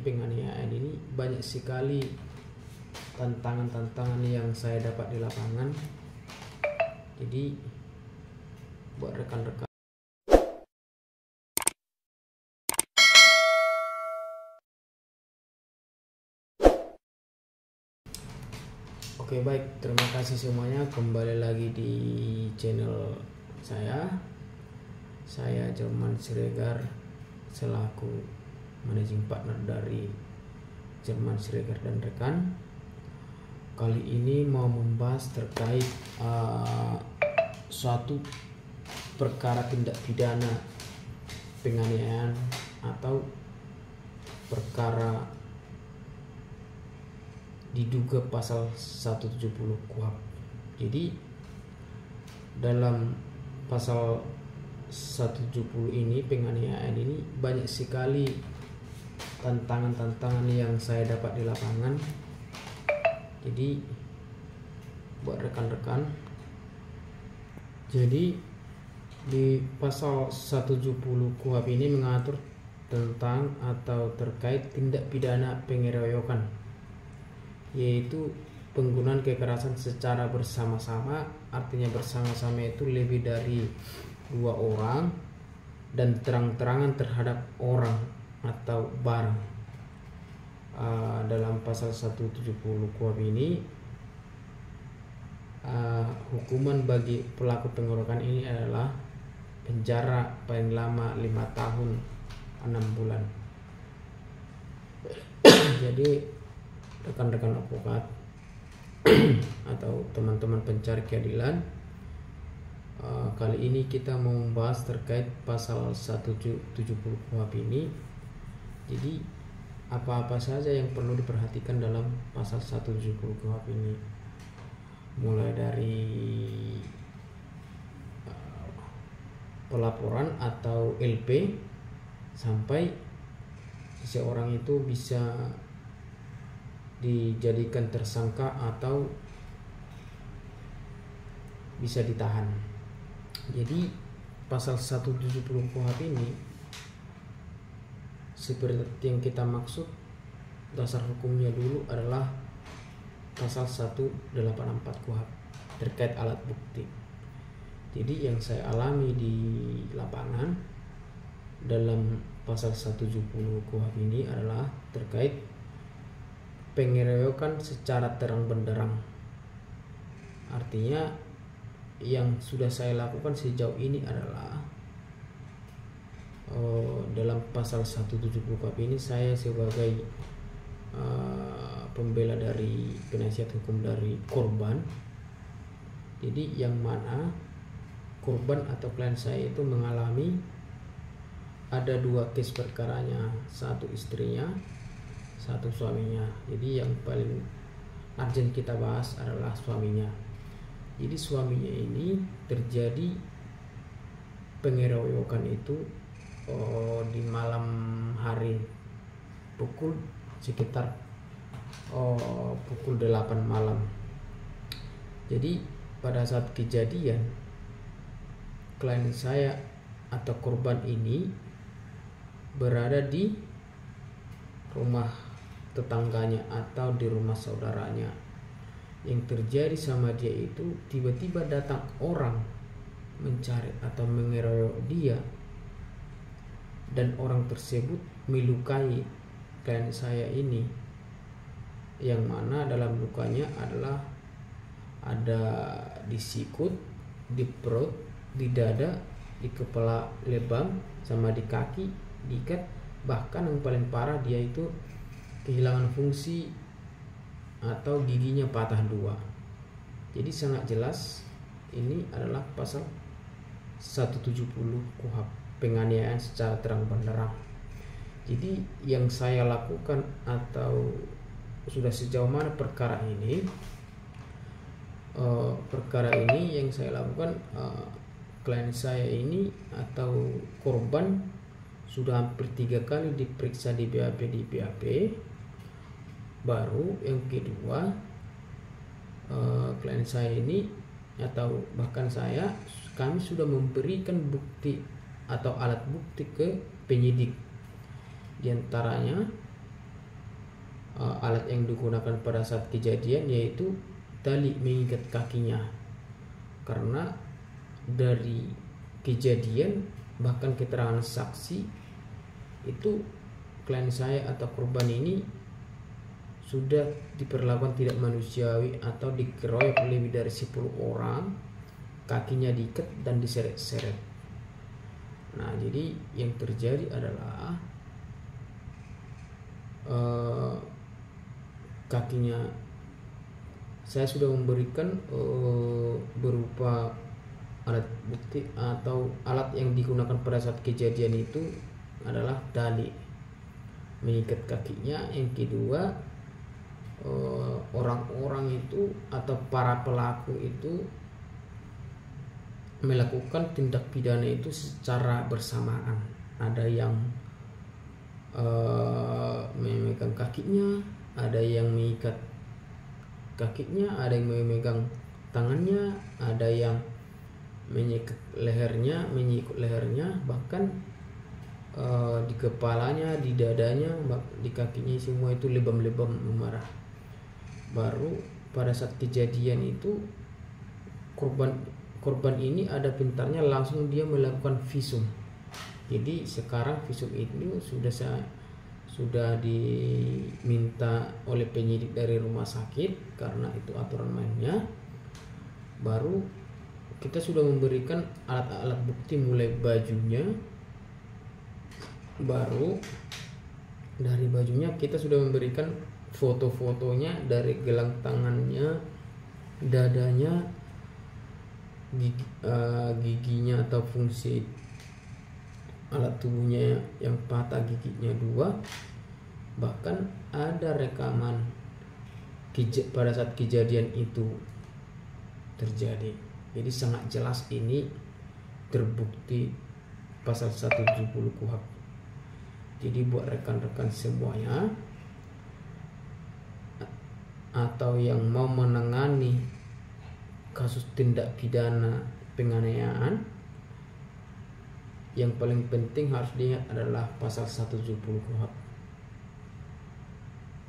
penganiayaan ini banyak sekali tantangan-tantangan yang saya dapat di lapangan. Jadi buat rekan-rekan, oke baik, terima kasih semuanya. Kembali lagi di channel saya Jerman Siregar selaku managing partner dari Jerman Siregar dan rekan. Kali ini mau membahas terkait suatu perkara tindak pidana penganiayaan atau perkara diduga pasal 170 KUHP. Jadi dalam pasal 170 ini, penganiayaan ini, banyak sekali tantangan-tantangan yang saya dapat di lapangan. Jadi buat rekan-rekan, jadi di pasal 170 KUHP ini mengatur tentang atau terkait tindak pidana pengeroyokan, yaitu penggunaan kekerasan secara bersama-sama. Artinya bersama-sama itu lebih dari 2 orang dan terang-terangan terhadap orang atau barang. Dalam pasal 170 KUHP ini, hukuman bagi pelaku pengeroyokan ini adalah penjara paling lama 5 tahun 6 bulan. Jadi rekan-rekan advokat atau teman-teman pencari keadilan, kali ini kita mau membahas terkait pasal 170 KUHP ini. Jadi apa-apa saja yang perlu diperhatikan dalam pasal 170 KUHP ini, mulai dari pelaporan atau LP sampai seseorang itu bisa dijadikan tersangka atau bisa ditahan. Jadi pasal 170 KUHP ini, seperti yang kita maksud, dasar hukumnya dulu adalah pasal 184 KUHP terkait alat bukti. Jadi yang saya alami di lapangan dalam pasal 170 KUHP ini adalah terkait pengeroyokan secara terang benderang. Artinya yang sudah saya lakukan sejauh ini adalah dalam pasal 170 KUHP ini, saya sebagai pembela dari penasihat hukum dari korban. Jadi yang mana korban atau klien saya itu mengalami ada 2 case perkaranya, satu istrinya, satu suaminya. Jadi yang paling urgent kita bahas adalah suaminya. Jadi suaminya ini terjadi pengeroyokan itu di malam hari pukul sekitar pukul 8 malam. Jadi pada saat kejadian, klien saya atau korban ini berada di rumah tetangganya atau di rumah saudaranya. Yang terjadi sama dia itu, tiba-tiba datang orang mencari atau mengeroyok dia, dan orang tersebut melukai klien saya ini, yang mana dalam lukanya adalah ada di sikut, di perut, di dada, di kepala lebam, sama di kaki diikat. Bahkan yang paling parah, dia itu kehilangan fungsi atau giginya patah 2. Jadi sangat jelas ini adalah pasal 170 KUHP, penganiayaan secara terang benderang. Jadi yang saya lakukan atau sudah sejauh mana perkara ini, yang saya lakukan, klien saya ini atau korban sudah hampir 3 kali diperiksa di BAP. Baru yang kedua, klien saya ini atau bahkan kami sudah memberikan bukti atau alat bukti ke penyidik. Di antaranya alat yang digunakan pada saat kejadian, yaitu tali mengikat kakinya. Karena dari kejadian bahkan keterangan saksi itu klien saya atau korban ini sudah diperlakukan tidak manusiawi atau dikeroyok lebih dari 10 orang, kakinya diikat dan diseret-seret. Nah, jadi yang terjadi adalah kakinya saya sudah memberikan berupa alat bukti atau alat yang digunakan pada saat kejadian itu adalah tali mengikat kakinya. Yang kedua, orang-orang itu atau para pelaku itu melakukan tindak pidana itu secara bersamaan. Ada yang memegang kakinya, ada yang mengikat kakinya, ada yang memegang tangannya, ada yang menyikut lehernya, bahkan di kepalanya, di dadanya, di kakinya, semua itu lebam-lebam memarah. Baru pada saat kejadian itu korban ini ada pintarnya, langsung dia melakukan visum. Jadi sekarang visum itu sudah diminta oleh penyidik dari rumah sakit karena itu aturan mainnya. Baru kita sudah memberikan alat-alat bukti mulai bajunya. Baru dari bajunya kita sudah memberikan foto-fotonya dari gelang tangannya, dadanya, giginya atau fungsi alat tubuhnya yang patah giginya 2. Bahkan ada rekaman pada saat kejadian itu terjadi. Jadi sangat jelas ini terbukti pasal 170 KUHP. Jadi buat rekan-rekan semuanya atau yang mau menangani kasus tindak pidana penganiayaan, yang paling penting harus diingat adalah pasal 170 KUHP.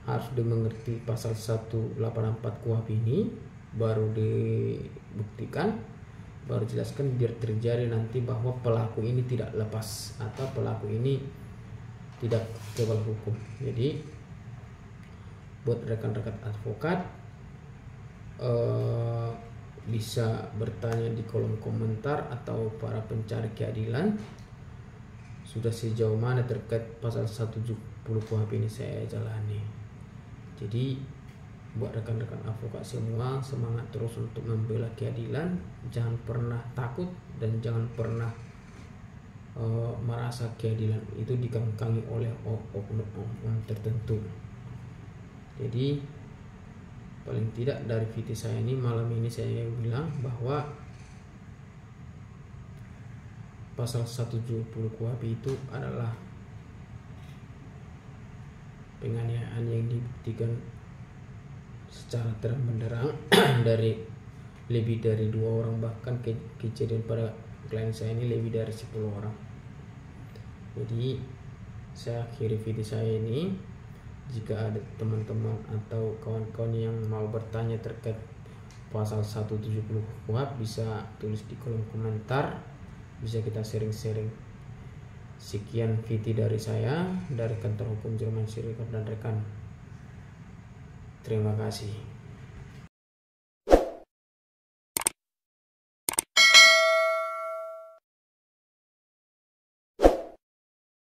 Harus dimengerti pasal 184 KUHP ini, baru dibuktikan, baru jelaskan, biar terjadi nanti bahwa pelaku ini tidak lepas atau pelaku ini tidak kebal hukum. Jadi buat rekan-rekan advokat bisa bertanya di kolom komentar, atau para pencari keadilan sudah sejauh mana terkait pasal 170 KUHP ini saya jalani. Jadi buat rekan-rekan advokat semua, semangat terus untuk membela keadilan. Jangan pernah takut dan jangan pernah merasa keadilan itu dikangkangi oleh oknum tertentu. Jadi paling tidak dari video saya ini malam ini saya bilang bahwa pasal 170 KUHP itu adalah penganiayaan yang dibuktikan secara terang benderang dari lebih dari 2 orang, bahkan kejadian pada klien saya ini lebih dari 10 orang. Jadi saya akhiri video saya ini. Jika ada teman-teman atau kawan-kawan yang mau bertanya terkait pasal 170 KUHP, bisa tulis di kolom komentar, bisa kita sharing-sharing. Sekian video dari saya, dari kantor hukum Jerman Siregar dan rekan. Terima kasih.